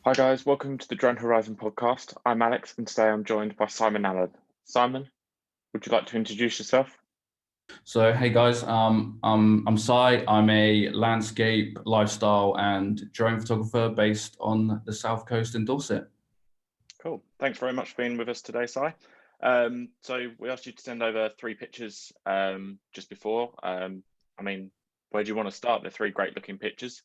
Hi guys, welcome to the Drone Horizon podcast. I'm Alex, and today I'm joined by Simon Allen. Simon, would you like to introduce yourself? So, hey guys, I'm Sai. I'm a landscape, lifestyle, and drone photographer based on the south coast in Dorset. Cool. Thanks very much for being with us today, Si. So we asked you to send over three pictures just before. Where do you want to start? The three great looking pictures.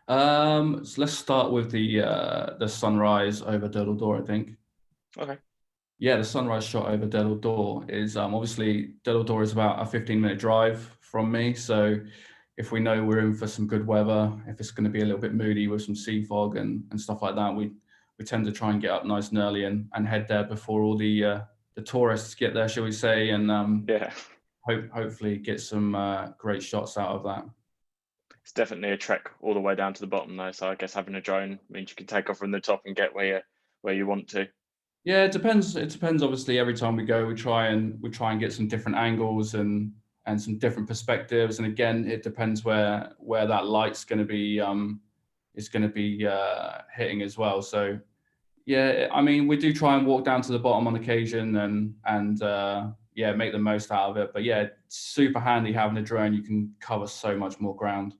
So let's start with the sunrise over Durdle Door, I think. Okay. Yeah, the sunrise shot over Durdle Door is obviously Durdle Door is about a 15-minute drive from me. So if we know we're in for some good weather, if it's going to be a little bit moody with some sea fog and stuff like that, we tend to try and get up nice and early and head there before all the tourists get there, shall we say, and Yeah, hopefully get some great shots out of that. it's definitely a trek all the way down to the bottom though. So I guess having a drone means you can take off from the top and get where you want to. Yeah, it depends. It depends. Obviously, every time we go, we try and get some different angles and some different perspectives. And again, it depends where that light's going to be hitting as well. So yeah, I mean, we do try and walk down to the bottom on occasion and yeah, make the most out of it. But yeah, it's super handy having a drone. You can cover so much more ground.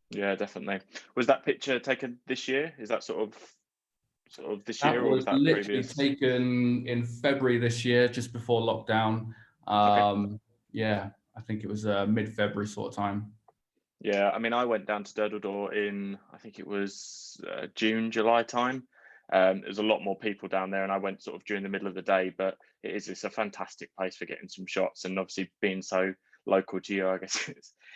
Yeah, definitely. Was that picture taken this year? Is that sort of this That year, or was was that literally previous? taken in February this year, just before lockdown. Okay. Yeah, I think it was mid-February sort of time. Yeah, I mean, I went down to Durdledore in, I think it was June, July time. There's a lot more people down there, and I went sort of during the middle of the day. But it's a fantastic place for getting some shots, and obviously being so local to you, I guess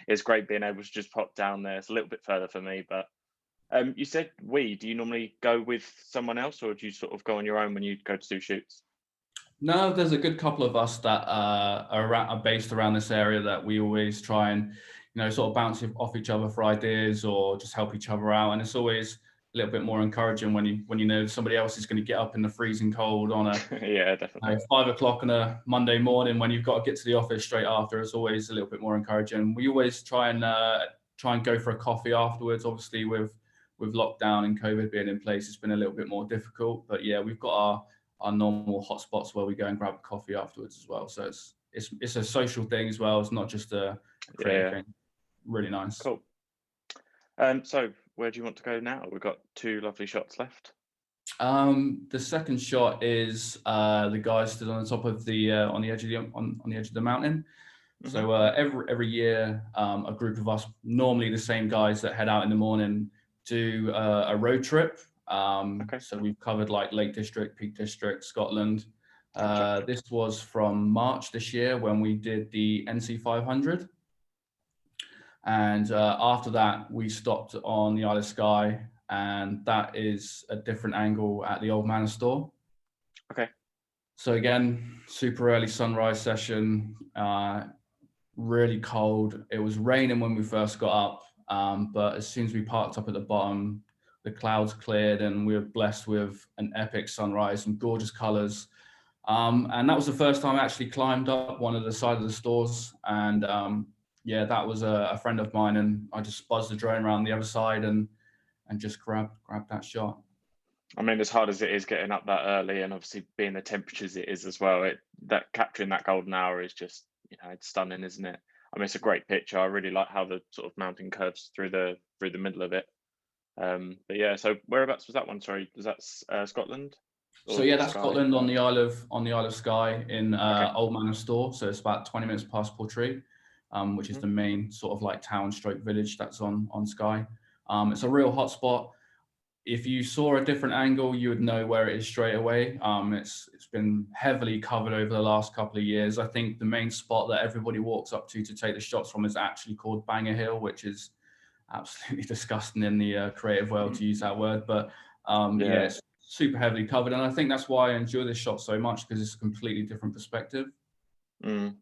it's great being able to just pop down there. It's a little bit further for me, but you said do you normally go with someone else, or do you sort of go on your own when you go to do shoots? No, there's a good couple of us that are based around this area that we always try and, sort of bounce off each other for ideas or just help each other out. And it's always a little bit more encouraging when you know somebody else is going to get up in the freezing cold on a Yeah, definitely. 5 o'clock on a Monday morning when you've got to get to the office straight after. It's always a little bit more encouraging. We always try and go for a coffee afterwards. Obviously, with lockdown and COVID being in place, it's been a little bit more difficult. But yeah, we've got our normal hotspots where we go and grab a coffee afterwards as well. So it's a social thing as well. It's not just a creative Yeah, thing. Really nice. cool. So where do you want to go now? We've got two lovely shots left. The second shot is the guy stood on the top of the on the edge of the edge of the mountain. Hmm. So every year, a group of us, normally the same guys that head out in the morning, do a road trip. Okay, So we've covered like Lake District, Peak District, Scotland. gotcha. This was from March this year when we did the NC 500. And after that, we stopped on the Isle of Skye, and that is a different angle at the Old Manor Store. Okay. So again, super early sunrise session, really cold. It was raining when we first got up, but as soon as we parked up at the bottom, the clouds cleared and we were blessed with an epic sunrise and gorgeous colors. And that was the first time I actually climbed up one of the side of the stores. And yeah, that was a friend of mine, and I just buzzed the drone around the other side and just grabbed that shot. I mean, as hard as it is getting up that early, and obviously being the temperatures it is as well, it that capturing that golden hour is just, it's stunning, isn't it? I mean, it's a great picture. I really like how the sort of mountain curves through the middle of it. But yeah, so whereabouts was that one? Sorry, was that Scotland So or yeah, that's Skye? Scotland on the Isle of Skye in Okay. Old Manor Store. So it's about 20 minutes past Portree, which is Hmm. the main sort of like town stroke village that's on Skye. It's a real hotspot. If you saw a different angle, you would know where it is straight away. It's been heavily covered over the last couple of years. I think the main spot that everybody walks up to take the shots from is actually called Banger Hill, which is absolutely disgusting in the creative world to use that word. But yeah, Yeah. it's super heavily covered, and I think that's why I enjoy this shot so much, because it's a completely different perspective. Mm.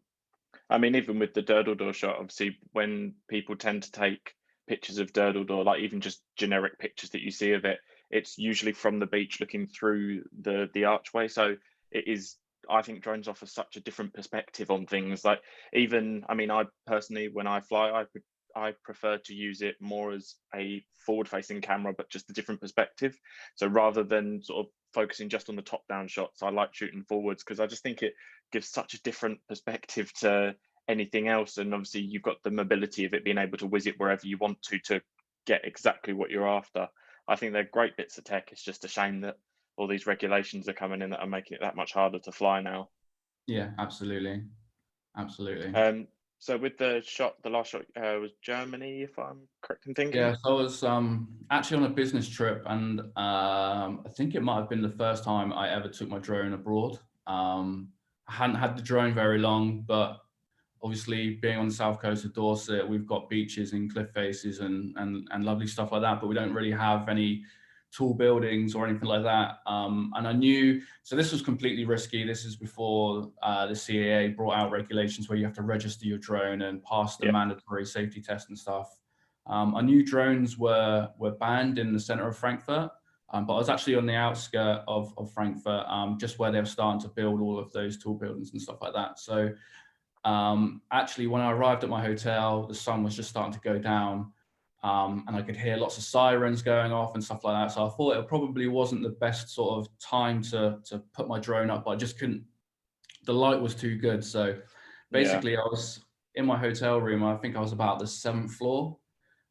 I mean, even with the Durdledore shot, obviously, when people tend to take pictures of Durdledore, like even just generic pictures that you see of it, it's usually from the beach looking through the archway. So it is. I think drones offer such a different perspective on things. Like even, I mean, I personally, when I fly, I prefer to use it more as a forward-facing camera, but just a different perspective. So rather than sort of focusing just on the top-down shots, I like shooting forwards because I just think it gives such a different perspective to anything else. And obviously, you've got the mobility of it being able to whiz it wherever you want to get exactly what you're after. I think they're great bits of tech. It's just a shame that all these regulations are coming in that are making it that much harder to fly now. Yeah, absolutely. Absolutely. So with the last shot was Germany, if I'm correct in thinking. Yeah, so I was actually on a business trip, and I think it might have been the first time I ever took my drone abroad. I hadn't had the drone very long, but obviously being on the south coast of Dorset, we've got beaches and cliff faces and lovely stuff like that, but we don't really have any tall buildings or anything like that. And I knew, so this was completely risky. This is before the CAA brought out regulations where you have to register your drone and pass the Yeah. mandatory safety test and stuff. I knew drones were banned in the center of Frankfurt, but I was actually on the outskirts of Frankfurt, just where they were starting to build all of those tall buildings and stuff like that. So actually, when I arrived at my hotel, the sun was just starting to go down, and I could hear lots of sirens going off and stuff like that. So I thought it probably wasn't the best sort of time to put my drone up, but I just couldn't. The light was too good. So basically, I was in my hotel room. I think I was about the 7th floor,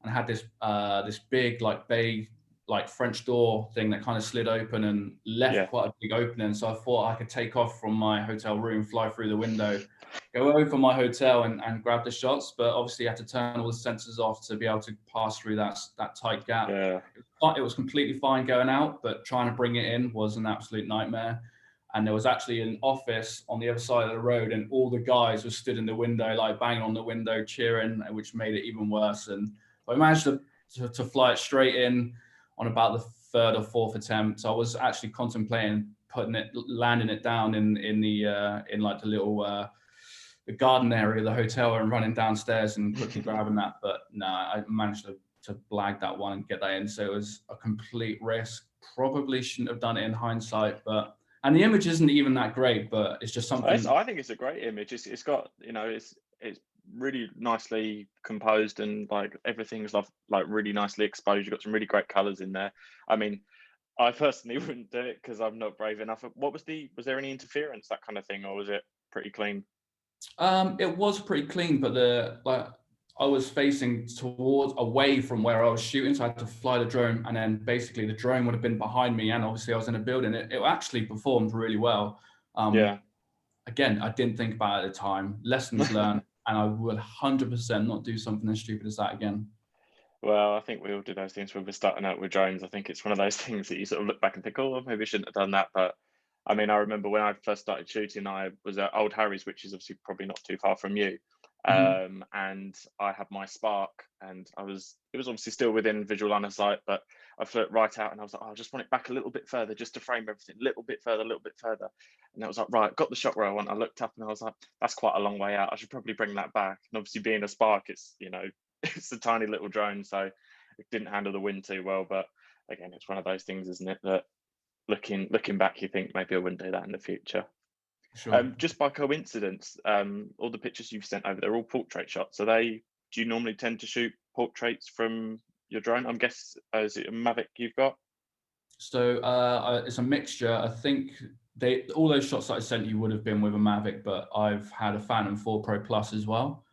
and I had this big bay French door thing that kind of slid open and left quite a big opening. So I thought I could take off from my hotel room, fly through the window, go over my hotel and grab the shots. But obviously I had to turn all the sensors off to be able to pass through that tight gap. Yeah. It was completely fine going out, but trying to bring it in was an absolute nightmare. And there was actually an office on the other side of the road, and all the guys were stood in the window, like banging on the window, cheering, which made it even worse. And I managed to fly it straight in on about the 3rd or 4th attempt. So I was actually contemplating landing it down in the little the garden area of the hotel and running downstairs and quickly grabbing that. But no, I managed to blag that one and get that in. So it was a complete risk. Probably shouldn't have done it in hindsight, and the image isn't even that great, but it's just something. I think it's a great image. It's got, it's really nicely composed, and like everything's like really nicely exposed. You've got some really great colors in there. I mean, I personally wouldn't do it because I'm not brave enough. Was there any interference, that kind of thing, or was it pretty clean? It was pretty clean, but I was facing away from where I was shooting, so I had to fly the drone, and then basically the drone would have been behind me, and obviously I was in a building. It actually performed really well. Again, I didn't think about it at the time. Lessons learned, and I would 100% not do something as stupid as that again. Well, I think we all do those things when we're starting out with drones. I think it's one of those things that you sort of look back and think, oh, maybe I shouldn't have done that. But I mean, I remember when I first started shooting, I was at Old Harry's, which is obviously probably not too far from you. And I had my Spark, and it was obviously still within visual line of sight, but I flew it right out, and I was like, oh, I just want it back a little bit further just to frame everything, a little bit further. And I was like, right, got the shot where I want. I looked up and I was like, that's quite a long way out. I should probably bring that back. And obviously being a Spark, it's, it's a tiny little drone, so it didn't handle the wind too well. But again, it's one of those things, isn't it, that looking back, you think maybe I wouldn't do that in the future. Sure. Just by coincidence, all the pictures you've sent over, they're all portrait shots. Do you normally tend to shoot portraits from your drone? I'm guessing, is it a Mavic you've got? So it's a mixture. I think all those shots that I sent you would have been with a Mavic, but I've had a Phantom 4 Pro Plus as well.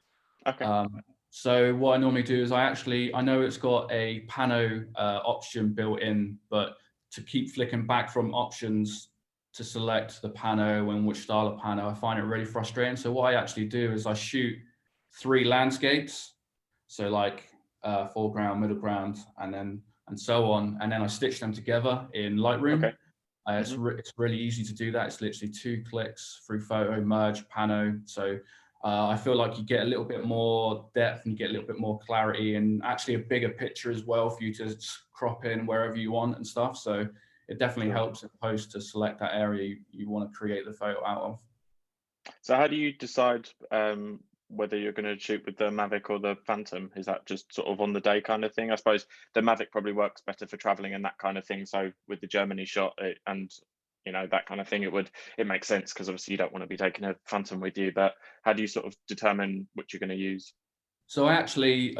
Okay. So what I normally do is I know it's got a pano option built in, but to keep flicking back from options to select the pano and which style of pano, I find it really frustrating. So what I actually do is I shoot 3 landscapes. So like foreground, middle ground, and so on. And then I stitch them together in Lightroom. Okay. It's really easy to do that. It's literally 2 clicks through photo, merge, pano. So I feel like you get a little bit more depth and you get a little bit more clarity, and actually a bigger picture as well for you to crop in wherever you want and stuff. So it definitely helps in post to select that area you want to create the photo out of. So how do you decide whether you're going to shoot with the Mavic or the Phantom? Is that just sort of on the day kind of thing? I suppose the Mavic probably works better for traveling and that kind of thing. So with the Germany shot and that kind of thing, it makes sense because obviously you don't want to be taking a Phantom with you. But how do you sort of determine which you're going to use? So I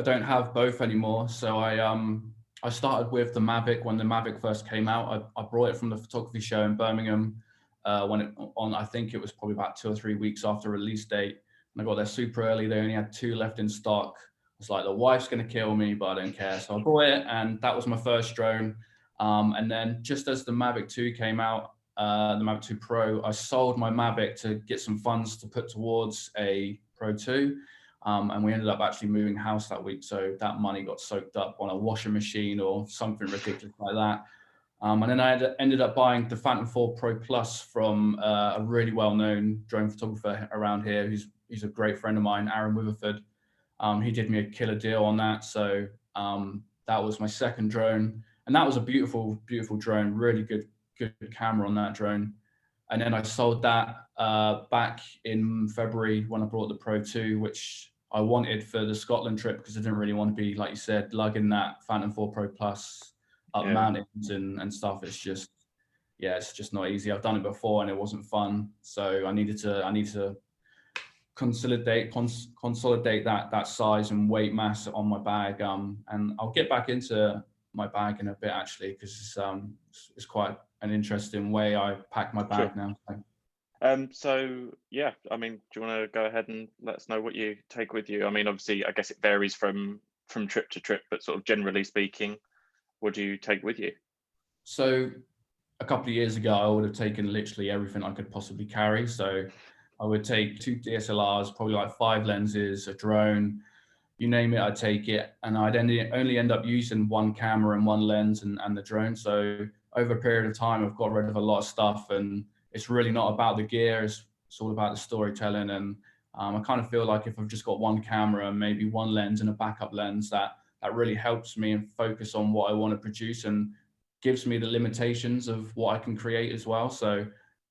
don't have both anymore. So I started with the Mavic when the Mavic first came out. I brought it from the photography show in Birmingham I think it was probably about 2 or 3 weeks after release date. And I got there super early. They only had 2 left in stock. It's like, the wife's going to kill me, but I don't care. So I bought it, and that was my first drone. And then just as the Mavic 2 came out, the Mavic 2 Pro, I sold my Mavic to get some funds to put towards a Pro 2. And we ended up actually moving house that week. So that money got soaked up on a washing machine or something ridiculous like that. And then I ended up buying the Phantom 4 Pro Plus from a really well-known drone photographer around here. He's a great friend of mine, Aaron Witherford. He did me a killer deal on that. So that was my second drone. And that was a beautiful, beautiful drone, really good camera on that drone. And then I sold that back in February when I brought the Pro 2, which I wanted for the Scotland trip because I didn't really want to be, like you said, lugging that Phantom 4 Pro Plus up mountains and stuff. It's just not easy. I've done it before and it wasn't fun. So I need to consolidate that size and weight mass on my bag. And I'll get back into my bag in a bit actually, because it's quite an interesting way I pack my bag now. So yeah, I mean, do you want to go ahead and let us know what you take with you? I mean, obviously, I guess it varies from trip to trip, but sort of generally speaking, what do you take with you? So a couple of years ago, I would have taken literally everything I could possibly carry. So I would take 2 DSLRs, probably like 5 lenses, a drone, you name it, I'd take it. And I'd only end up using 1 camera and 1 lens and the drone. So over a period of time, I've got rid of a lot of stuff, and it's really not about the gear. It's all about the storytelling. And I kind of feel like if I've just got 1 camera, maybe 1 lens and a backup lens, that really helps me and focus on what I want to produce and gives me the limitations of what I can create as well. So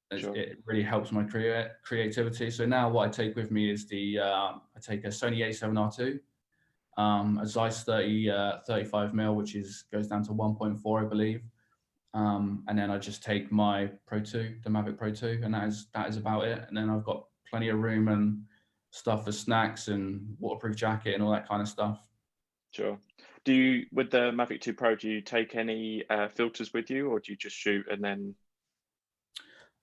it really helps my creativity. So now what I take with me is I take a Sony A7R2, a Zeiss 35mm, which goes down to 1.4, I believe. And then I just take my Pro 2, the Mavic Pro 2, and that is about it. And then I've got plenty of room and stuff for snacks and waterproof jacket and all that kind of stuff. Sure. With the Mavic 2 Pro, do you take any filters with you, or do you just shoot and then?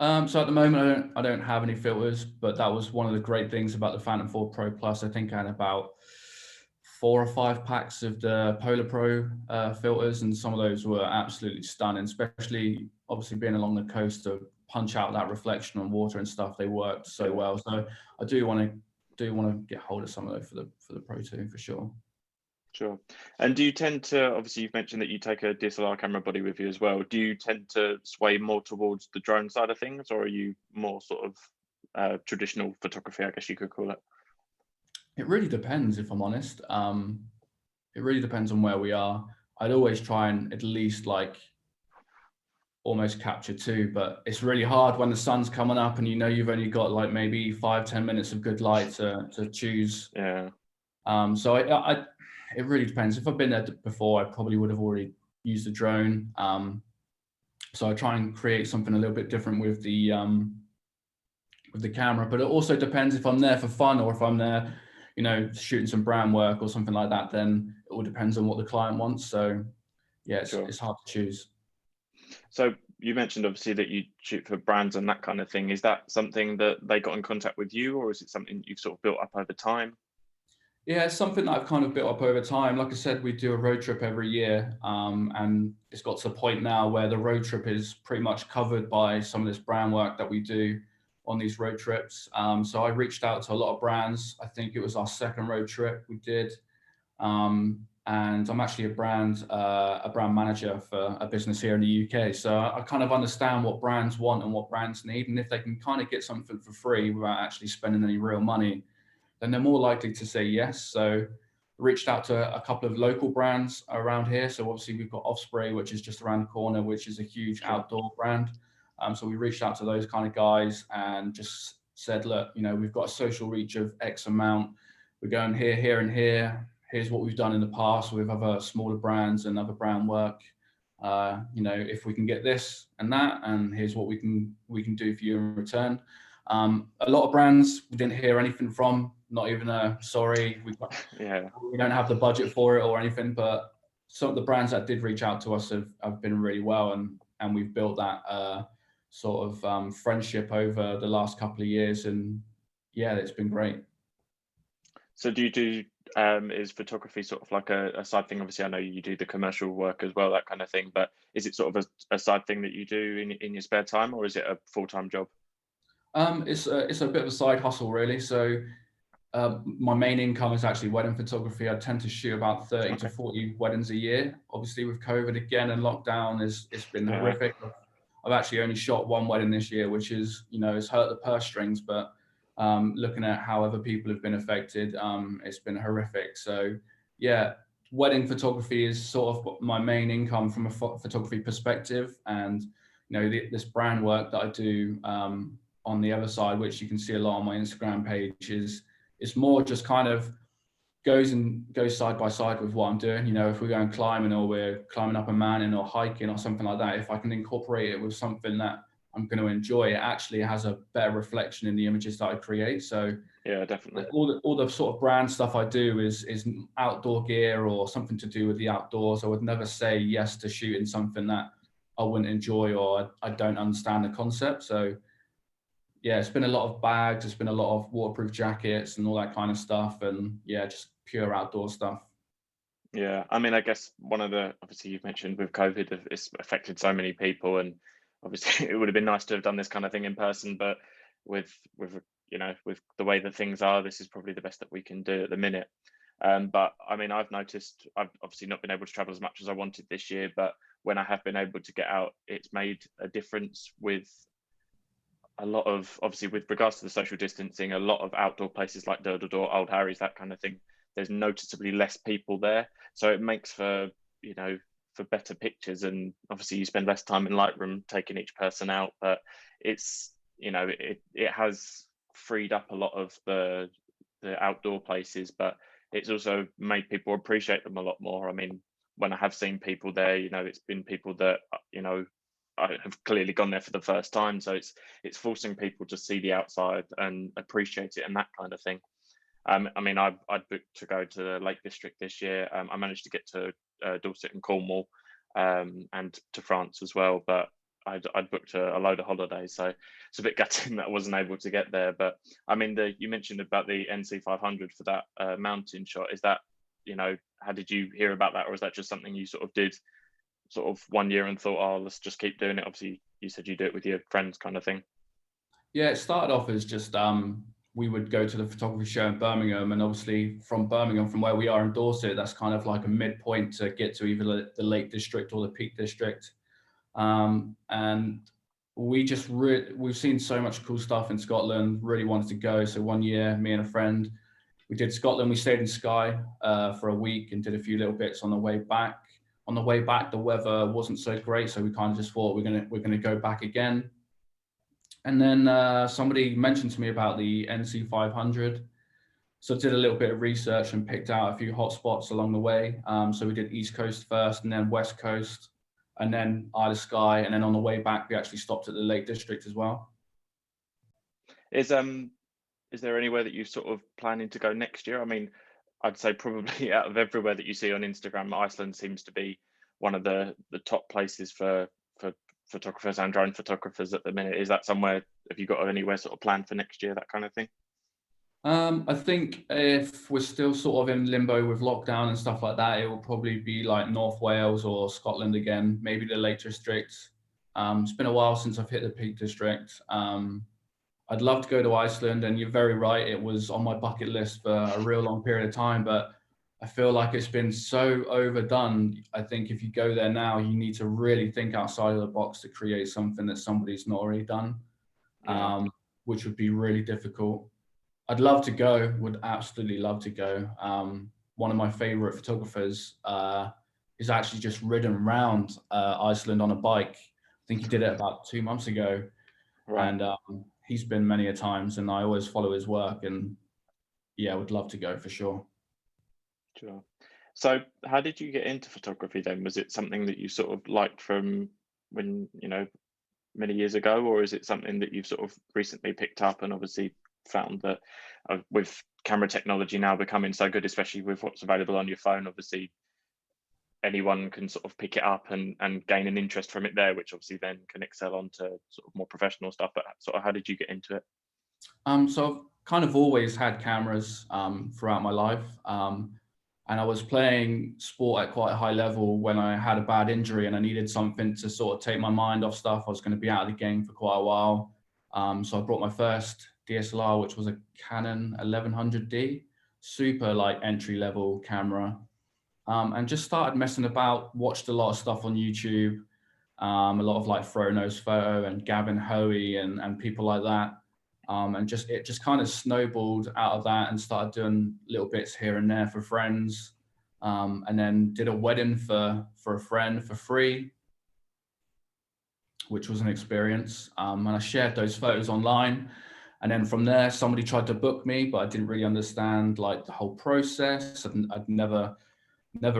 So at the moment, I don't have any filters, but that was one of the great things about the Phantom 4 Pro Plus. I think I had about 4 or 5 packs of the Polar Pro filters, and some of those were absolutely stunning, especially obviously being along the coast to punch out that reflection on water and stuff. They worked so well. So I do want to get hold of some of those for the Pro 2 for sure. Sure. And do you tend to, obviously you've mentioned that you take a DSLR camera body with you as well. Do you tend to sway more towards the drone side of things, or are you more sort of traditional photography, I guess you could call it? It really depends, if I'm honest. It really depends on where we are. I'd always try and at least almost capture 2, but it's really hard when the sun's coming up and you've only got like maybe 5-10 minutes of good light to choose. Yeah. So it really depends. If I've been there before, I probably would have already used the drone. So I try and create something a little bit different with the camera, but it also depends if I'm there for fun or if I'm there, shooting some brand work or something like that. Then it all depends on what the client wants. So yeah, it's hard to choose. So you mentioned obviously that you shoot for brands and that kind of thing. Is that something that they got in contact with you, or is it something you've sort of built up over time? Yeah, it's something that I've kind of built up over time. Like I said, we do a road trip every year, and it's got to the point now where the road trip is pretty much covered by some of this brand work that we do on these road trips. So I reached out to a lot of brands. I think it was our second road trip we did. And I'm actually a brand manager for a business here in the UK. So I kind of understand what brands want and what brands need. And if they can kind of get something for free without actually spending any real money, then they're more likely to say yes. So reached out to a couple of local brands around here. So obviously we've got Offspray, which is just around the corner, which is a huge outdoor brand. So we reached out to those kind of guys and just said, look, we've got a social reach of X amount. We're going here, here, and here. Here's what we've done in the past with other smaller brands and other brand work. If we can get this and that, and here's what we can do for you in return. A lot of brands we didn't hear anything from. not even a sorry, Yeah. we don't have the budget for it or anything. But some of the brands that did reach out to us have been really well, and we've built that sort of friendship over the last couple of years, and yeah, it's been great. So do you do is photography sort of like a side thing? Obviously, I know you do the commercial work as well, that kind of thing. But is it sort of a side thing that you do in your spare time, or is it a full-time job? It's a bit of a side hustle, really. So my main income is actually wedding photography. I tend to shoot about 30 to Okay. 40 weddings a year. Obviously, with COVID again and lockdown, it's been Yeah. horrific. I've actually only shot one wedding this year, which is, it's hurt the purse strings, but looking at how other people have been affected, it's been horrific. So yeah, wedding photography is sort of my main income from a photography perspective. And, this brand work that I do on the other side, which you can see a lot on my Instagram page, it's more just kind of goes side by side with what I'm doing. If we're going climbing or we're climbing up a mountain or hiking or something like that, if I can incorporate it with something that I'm going to enjoy, it actually has a better reflection in the images that I create. So Yeah, definitely. all the sort of brand stuff I do is outdoor gear or something to do with the outdoors. I would never say yes to shooting something that I wouldn't enjoy or I don't understand the concept. So yeah, it's been a lot of bags, it's been a lot of waterproof jackets and all that kind of stuff, and yeah, just pure outdoor stuff. Yeah, I mean, I guess one of the obviously you've mentioned with COVID, it's affected so many people, and obviously it would have been nice to have done this kind of thing in person, but with with the way that things are, this is probably the best that we can do at the minute. But I mean, I've noticed I've obviously not been able to travel as much as I wanted this year, but when I have been able to get out, it's made a difference with a lot of obviously with regards to the social distancing, a lot of outdoor places like Durdledore, Old Harry's, that kind of thing. There's noticeably less people there, so it makes for for better pictures. And obviously, you spend less time in Lightroom taking each person out, but it's it has freed up a lot of the outdoor places, but it's also made people appreciate them a lot more. I mean, when I have seen people there, it's been people that I have clearly gone there for the first time. So it's forcing people to see the outside and appreciate it and that kind of thing. I mean, I'd booked to go to the Lake District this year. I managed to get to Dorset and Cornwall, and to France as well, but I'd booked a load of holidays, so it's a bit gutting that I wasn't able to get there. But I mean, you mentioned about the NC500 for that mountain shot. Is that, how did you hear about that, or is that just something you sort of did sort of one year and thought, oh, let's just keep doing it? Obviously, you said you do it with your friends, kind of thing. Yeah, it started off as just we would go to the photography show in Birmingham, and obviously from Birmingham, from where we are in Dorset, that's kind of like a midpoint to get to either the Lake District or the Peak District. And we've seen so much cool stuff in Scotland, really wanted to go. So one year, me and a friend, we did Scotland. We stayed in Skye for a week and did a few little bits on the way back. On the way back, the weather wasn't so great, so we kind of just thought we're gonna go back again. And then somebody mentioned to me about the NC500. So I did a little bit of research and picked out a few hot spots along the way. So we did East Coast first, and then West Coast, and then Isle of Skye, and then on the way back, we actually stopped at the Lake District as well. Is there anywhere that you sort of planning to go next year? I mean, I'd say probably out of everywhere that you see on Instagram, Iceland seems to be one of the top places for photographers and drone photographers at the minute. Is that somewhere? Have you got anywhere sort of planned for next year, that kind of thing? I think if we're still sort of in limbo with lockdown and stuff like that, it will probably be like North Wales or Scotland again, maybe the Lake District. It's been a while since I've hit the Peak District. I'd love to go to Iceland, and you're very right, it was on my bucket list for a real long period of time, but I feel like it's been so overdone. I think if you go there now, you need to really think outside of the box to create something that somebody's not already done, Yeah. which would be really difficult. I'd love to go, would absolutely love to go. One of my favorite photographers is actually just ridden around Iceland on a bike. I think he did it about 2 months ago. Right. And he's been many a times, and I always follow his work, and yeah, would love to go for sure. Sure. So how did you get into photography then? Was it something that you sort of liked from when, many years ago, or is it something that you've sort of recently picked up and obviously found that with camera technology now becoming so good, especially with what's available on your phone, obviously anyone can sort of pick it up and gain an interest from it there, which obviously then can excel onto sort of more professional stuff. But sort of how did you get into it? So I've kind of always had cameras throughout my life. And I was playing sport at quite a high level when I had a bad injury and I needed something to sort of take my mind off stuff. I was going to be out of the game for quite a while. So I brought my first DSLR, which was a Canon 1100D, super like entry level camera. And just started messing about, watched a lot of stuff on YouTube, a lot of like Frono's Photo and Gavin Hoey and people like that. And it just kind of snowballed out of that and started doing little bits here and there for friends. And then did a wedding for a friend for free, which was an experience. And I shared those photos online. And then from there, somebody tried to book me, but I didn't really understand like the whole process. I'd never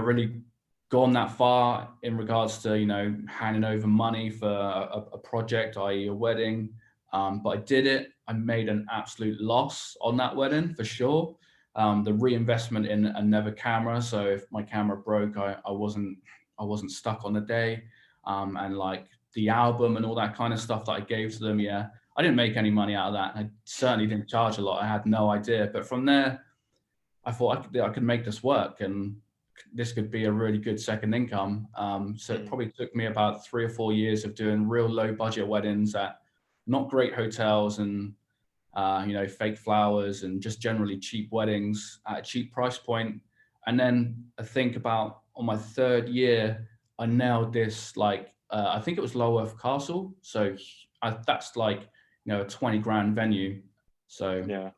really gone that far in regards to, you know, handing over money for a project, i.e. a wedding. But I did it. I made an absolute loss on that wedding for sure. The reinvestment in another camera. So if my camera broke, I wasn't stuck on the day. And like the album and all that kind of stuff that I gave to them. Yeah, I didn't make any money out of that. I certainly didn't charge a lot. I had no idea. But from there, I thought I could make this work and this could be a really good second income. So it probably took me about 3 or 4 years of doing real low budget weddings at not great hotels and, you know, fake flowers and just generally cheap weddings at a cheap price point. And then I think about on my 3rd year, I nailed this, like, I think it was Lulworth Castle. So that's like, you know, a 20 grand venue. So Yeah.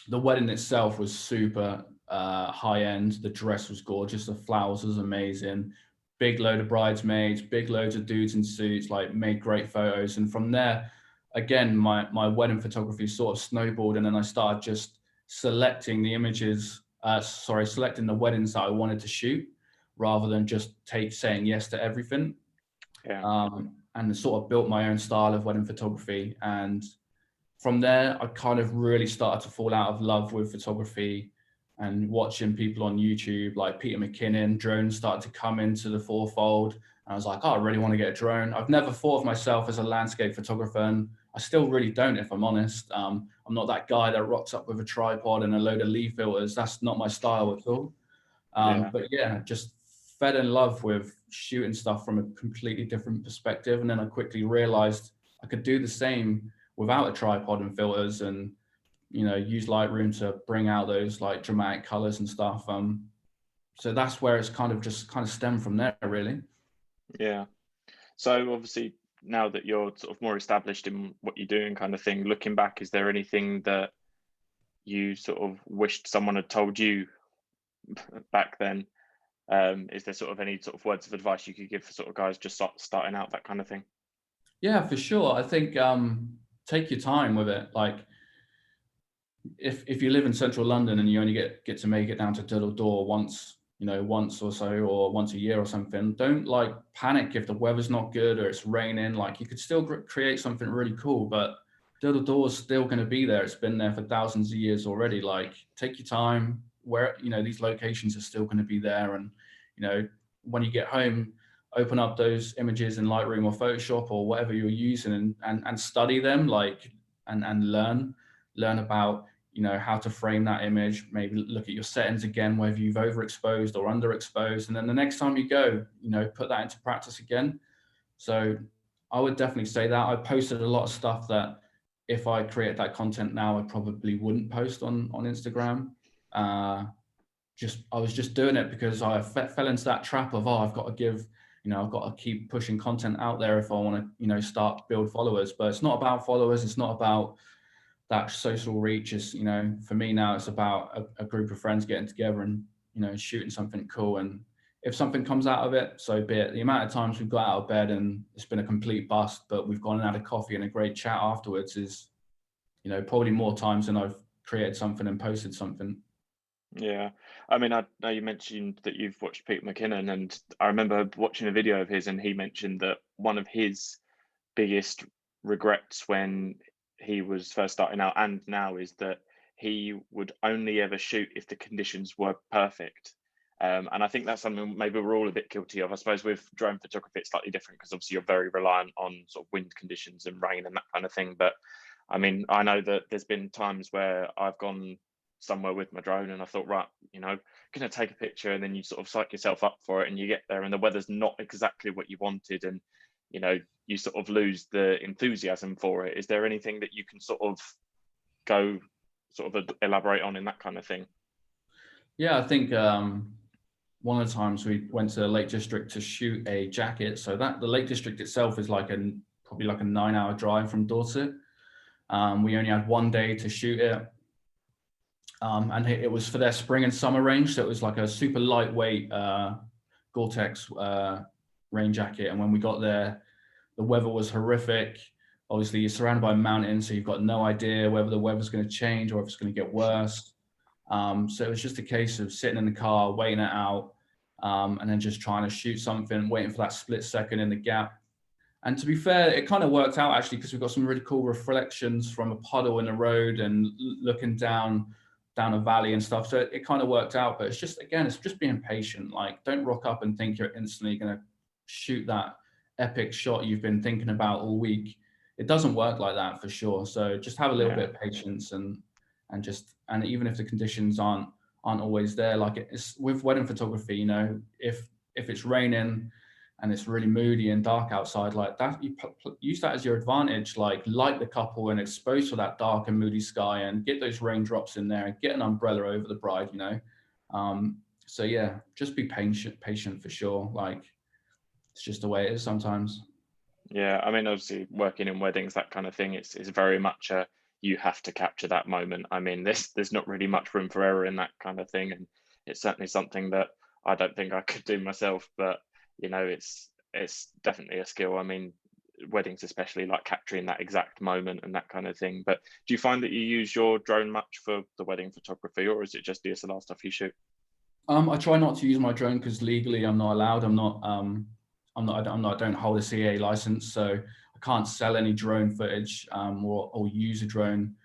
the wedding itself was super high end. The dress was gorgeous. The flowers was amazing. Big load of bridesmaids, big loads of dudes in suits, like made great photos. And from there, again, my wedding photography sort of snowballed. And then I started just selecting the images, selecting the weddings that I wanted to shoot rather than just saying yes to everything. Yeah. And sort of built my own style of wedding photography. And from there, I kind of really started to fall out of love with photography and watching people on YouTube like Peter McKinnon. Drones started to come into the forefold. And I was like, oh, I really want to get a drone. I've never thought of myself as a landscape photographer, and I still really don't, if I'm honest. I'm not that guy that rocks up with a tripod and a load of leaf filters. That's not my style at all. But yeah, just fell in love with shooting stuff from a completely different perspective. And then I quickly realized I could do the same without a tripod and filters and, you know, use Lightroom to bring out those like dramatic colors and stuff. So that's where it's kind of stemmed from there, really. Yeah. So obviously now that you're sort of more established in what you're doing kind of thing, looking back, is there anything that you sort of wished someone had told you back then? Is there sort of any sort of words of advice you could give for sort of guys just starting out, that kind of thing? Yeah, for sure. I think take your time with it. Like if you live in central London and you only get to make it down to Diddle Door once or so, or once a year or something, don't like panic if the weather's not good or it's raining. Like you could still create something really cool, but Diddle Door is still going to be there. It's been there for thousands of years already. Like take your time. Where, you know, these locations are still going to be there, and you know, when you get home, open up those images in Lightroom or Photoshop or whatever you're using and study them, like and learn about, you know, how to frame that image. Maybe look at your settings again, whether you've overexposed or underexposed, and then the next time you go, you know, put that into practice again. So I would definitely say that. I posted a lot of stuff that if I created that content now, I probably wouldn't post on Instagram. I was just doing it because I fell into that trap of, I've got to keep pushing content out there if I want to, you know, start build followers. But it's not about followers. It's not about that social reach. Is, you know, for me now, it's about a group of friends getting together and, you know, shooting something cool. And if something comes out of it, so be it. The amount of times we've got out of bed and it's been a complete bust, but we've gone and had a coffee and a great chat afterwards is, you know, probably more times than I've created something and posted something. Yeah. I mean, I know you mentioned that you've watched Pete McKinnon, and I remember watching a video of his, and he mentioned that one of his biggest regrets when he was first starting out and now is that he would only ever shoot if the conditions were perfect. And I think that's something maybe we're all a bit guilty of. I suppose with drone photography, it's slightly different because obviously you're very reliant on sort of wind conditions and rain and that kind of thing. But I mean, I know that there's been times where I've gone somewhere with my drone and I thought, right, going to take a picture, and then you sort of psych yourself up for it and you get there and the weather's not exactly what you wanted, and you sort of lose the enthusiasm for it. Is there anything that you can sort of go sort of elaborate on in that kind of thing? Yeah, I think one of the times we went to the Lake District to shoot a jacket. So that the Lake District itself is probably like a 9-hour drive from Dorset. We only had one day to shoot it. And it was for their spring and summer range. So it was like a super lightweight Gore-Tex rain jacket. And when we got there, the weather was horrific. Obviously, you're surrounded by mountains, so you've got no idea whether the weather's going to change or if it's going to get worse. So it was just a case of sitting in the car, waiting it out, and then just trying to shoot something, waiting for that split second in the gap. And to be fair, it kind of worked out actually, because we've got some really cool reflections from a puddle in the road and looking down a valley and stuff. So it kind of worked out, but it's just being patient. Like, don't rock up and think you're instantly going to shoot that epic shot you've been thinking about all week. It doesn't work like that for sure. So just have a little bit of patience and even if the conditions aren't always there, like it's with wedding photography, if it's raining and it's really moody and dark outside like that, you use that as your advantage, like light the couple and expose for that dark and moody sky and get those raindrops in there and get an umbrella over the bride, so yeah, just be patient for sure. Like, it's just the way it is sometimes. Yeah, I mean, obviously working in weddings, that kind of thing, it's very much you have to capture that moment. I mean, there's not really much room for error in that kind of thing, and it's certainly something that I don't think I could do myself. But it's definitely a skill. I mean, weddings especially, like capturing that exact moment and that kind of thing. But do you find that you use your drone much for the wedding photography, or is it just DSLR stuff you shoot? I try not to use my drone because legally I'm not allowed. I don't hold a CA license, so I can't sell any drone footage or use a drone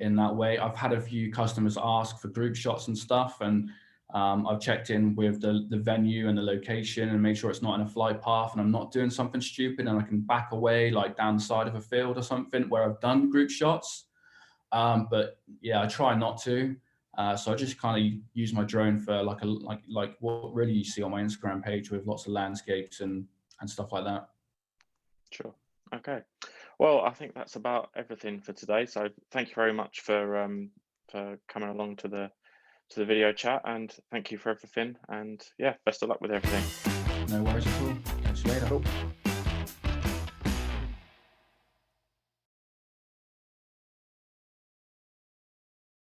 in that way. I've had a few customers ask for group shots and stuff, and I've checked in with the venue and the location and made sure it's not in a flight path and I'm not doing something stupid and I can back away like down the side of a field or something where I've done group shots. But yeah, I try not to. So I just kind of use my drone for like what really you see on my Instagram page with lots of landscapes and stuff like that. Sure. Okay. Well, I think that's about everything for today. So thank you very much for coming along to the video chat, and thank you for everything. And yeah, best of luck with everything. No worries at all. Catch you later. Cool.